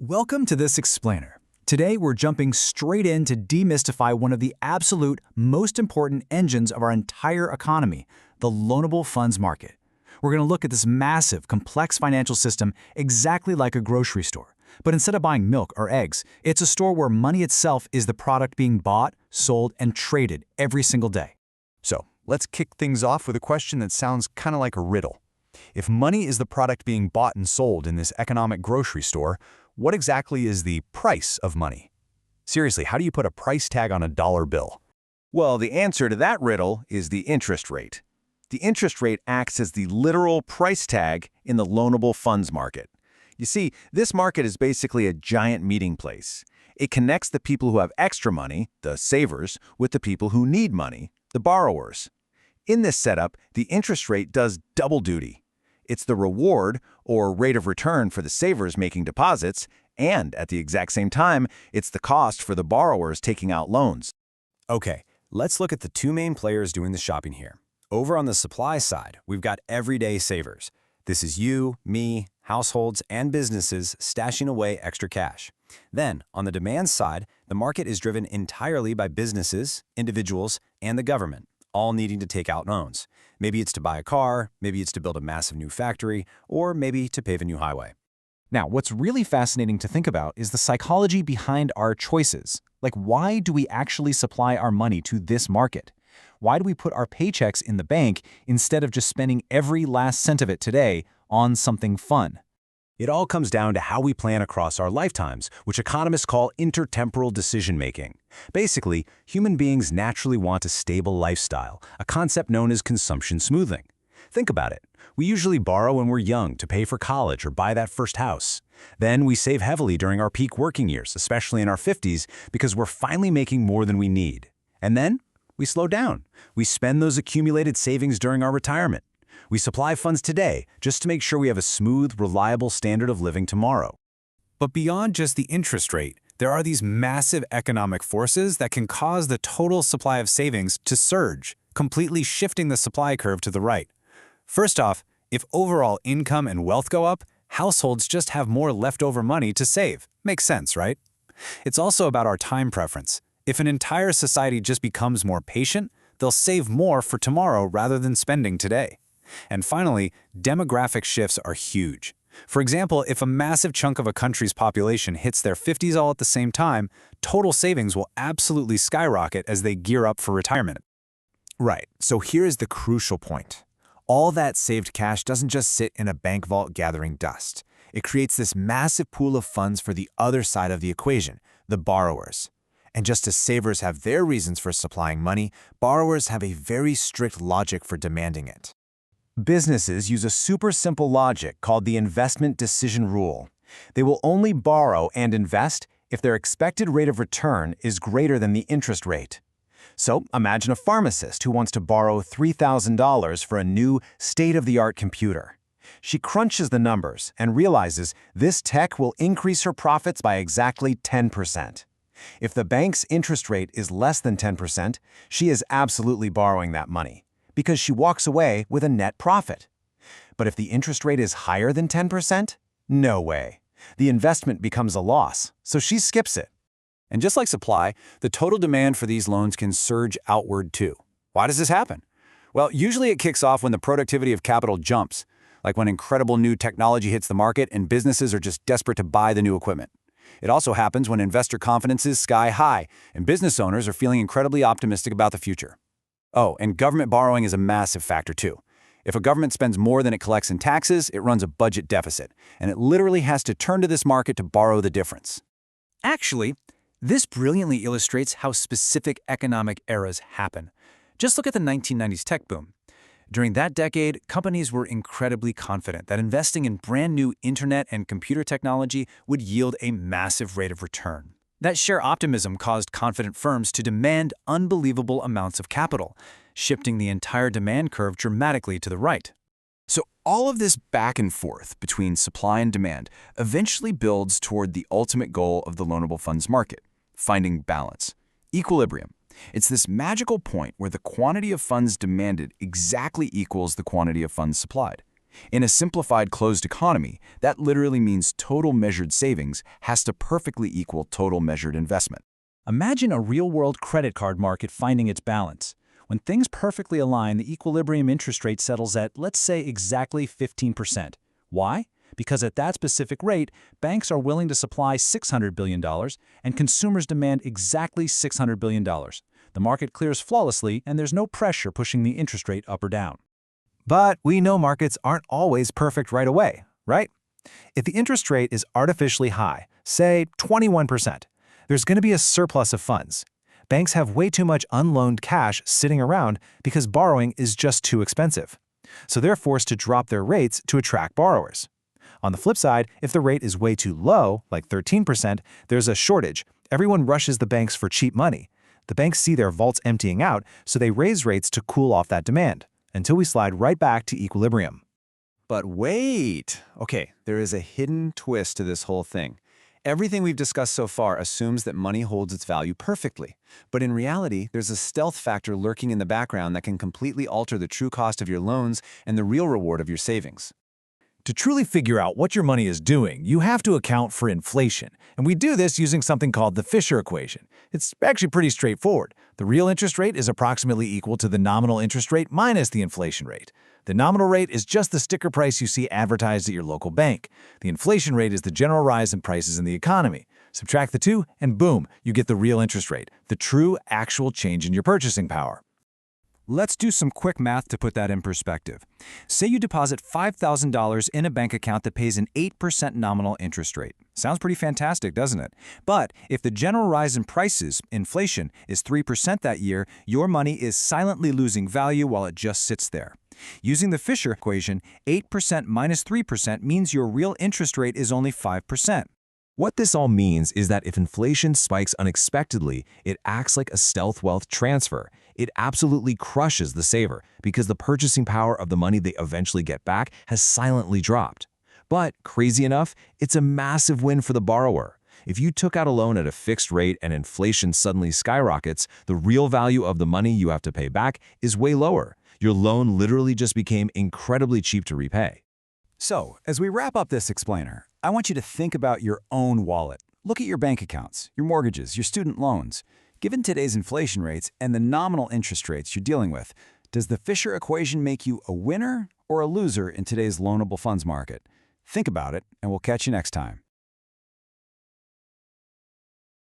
Welcome to This Explainer. Today we're jumping straight in to demystify one of the absolute most important engines of our entire economy, the loanable funds market. We're going to look at this massive, complex financial system exactly like a grocery store. But instead of buying milk or eggs, it's a store where money itself is the product being bought, sold, and traded every single day. So, let's kick things off with a question that sounds kind of like a riddle. If money is the product being bought and sold in this economic grocery store, what exactly is the price of money? Seriously, how do you put a price tag on a dollar bill? Well, the answer to that riddle is the interest rate. The interest rate acts as the literal price tag in the loanable funds market. You see, this market is basically a giant meeting place. It connects the people who have extra money, the savers, with the people who need money, the borrowers. In this setup, the interest rate does double duty. It's the reward, or rate of return for the savers making deposits, and at the exact same time, it's the cost for the borrowers taking out loans. Okay, let's look at the two main players doing the shopping here. Over on the supply side, we've got everyday savers. This is you, me, households, and businesses stashing away extra cash. Then, on the demand side, the market is driven entirely by businesses, individuals, and the government, all needing to take out loans. Maybe it's to buy a car, maybe it's to build a massive new factory, or maybe to pave a new highway. Now, what's really fascinating to think about is the psychology behind our choices. Like, why do we actually supply our money to this market? Why do we put our paychecks in the bank instead of just spending every last cent of it today on something fun? It all comes down to how we plan across our lifetimes, which economists call intertemporal decision-making. Basically, human beings naturally want a stable lifestyle, a concept known as consumption smoothing. Think about it. We usually borrow when we're young to pay for college or buy that first house. Then we save heavily during our peak working years, especially in our 50s, because we're finally making more than we need. And then we slow down. We spend those accumulated savings during our retirement. We supply funds today just to make sure we have a smooth, reliable standard of living tomorrow. But beyond just the interest rate, there are these massive economic forces that can cause the total supply of savings to surge, completely shifting the supply curve to the right. First off, if overall income and wealth go up, households just have more leftover money to save. Makes sense, right? It's also about our time preference. If an entire society just becomes more patient, they'll save more for tomorrow rather than spending today. And finally, demographic shifts are huge. For example, if a massive chunk of a country's population hits their 50s all at the same time, total savings will absolutely skyrocket as they gear up for retirement. Right, so here's the crucial point. All that saved cash doesn't just sit in a bank vault gathering dust. It creates this massive pool of funds for the other side of the equation, the borrowers. And just as savers have their reasons for supplying money, borrowers have a very strict logic for demanding it. Businesses use a super simple logic called the investment decision rule. They will only borrow and invest if their expected rate of return is greater than the interest rate. So imagine a pharmacist who wants to borrow $3,000 for a new state-of-the-art computer. She crunches the numbers and realizes this tech will increase her profits by exactly 10%. If the bank's interest rate is less than 10%, she is absolutely borrowing that money, because she walks away with a net profit. But if the interest rate is higher than 10%, no way. The investment becomes a loss, so she skips it. And just like supply, the total demand for these loans can surge outward too. Why does this happen? Well, usually it kicks off when the productivity of capital jumps, like when incredible new technology hits the market and businesses are just desperate to buy the new equipment. It also happens when investor confidence is sky high and business owners are feeling incredibly optimistic about the future. Oh, and government borrowing is a massive factor too. If a government spends more than it collects in taxes, it runs a budget deficit, and it literally has to turn to this market to borrow the difference. Actually, this brilliantly illustrates how specific economic eras happen. Just look at the 1990s tech boom. During that decade, companies were incredibly confident that investing in brand new internet and computer technology would yield a massive rate of return. That sheer optimism caused confident firms to demand unbelievable amounts of capital, shifting the entire demand curve dramatically to the right. So all of this back and forth between supply and demand eventually builds toward the ultimate goal of the loanable funds market, finding balance, equilibrium. It's this magical point where the quantity of funds demanded exactly equals the quantity of funds supplied. In a simplified closed economy, that literally means total measured savings has to perfectly equal total measured investment. Imagine a real-world credit card market finding its balance. When things perfectly align, the equilibrium interest rate settles at, let's say, exactly 15%. Why? Because at that specific rate, banks are willing to supply $600 billion, and consumers demand exactly $600 billion. The market clears flawlessly, and there's no pressure pushing the interest rate up or down. But we know markets aren't always perfect right away, right? If the interest rate is artificially high, say 21%, there's going to be a surplus of funds. Banks have way too much unloaned cash sitting around because borrowing is just too expensive. So they're forced to drop their rates to attract borrowers. On the flip side, if the rate is way too low, like 13%, there's a shortage. Everyone rushes the banks for cheap money. The banks see their vaults emptying out, so they raise rates to cool off that demand, until we slide right back to equilibrium. But wait! Okay, there is a hidden twist to this whole thing. Everything we've discussed so far assumes that money holds its value perfectly. But in reality, there's a stealth factor lurking in the background that can completely alter the true cost of your loans and the real reward of your savings. To truly figure out what your money is doing, you have to account for inflation. And we do this using something called the Fisher equation. It's actually pretty straightforward. The real interest rate is approximately equal to the nominal interest rate minus the inflation rate. The nominal rate is just the sticker price you see advertised at your local bank. The inflation rate is the general rise in prices in the economy. Subtract the two, and boom, you get the real interest rate, the true, actual change in your purchasing power. Let's do some quick math to put that in perspective. Say you deposit $5,000 in a bank account that pays an 8% nominal interest rate. Sounds pretty fantastic, doesn't it? But if the general rise in prices, inflation, is 3% that year, your money is silently losing value while it just sits there. Using the Fisher equation, 8% minus 3% means your real interest rate is only 5%. What this all means is that if inflation spikes unexpectedly, it acts like a stealth wealth transfer. It absolutely crushes the saver because the purchasing power of the money they eventually get back has silently dropped. But, crazy enough, it's a massive win for the borrower. If you took out a loan at a fixed rate and inflation suddenly skyrockets, the real value of the money you have to pay back is way lower. Your loan literally just became incredibly cheap to repay. So, as we wrap up this explainer, I want you to think about your own wallet. Look at your bank accounts, your mortgages, your student loans. Given today's inflation rates and the nominal interest rates you're dealing with, does the Fisher equation make you a winner or a loser in today's loanable funds market? Think about it, and we'll catch you next time.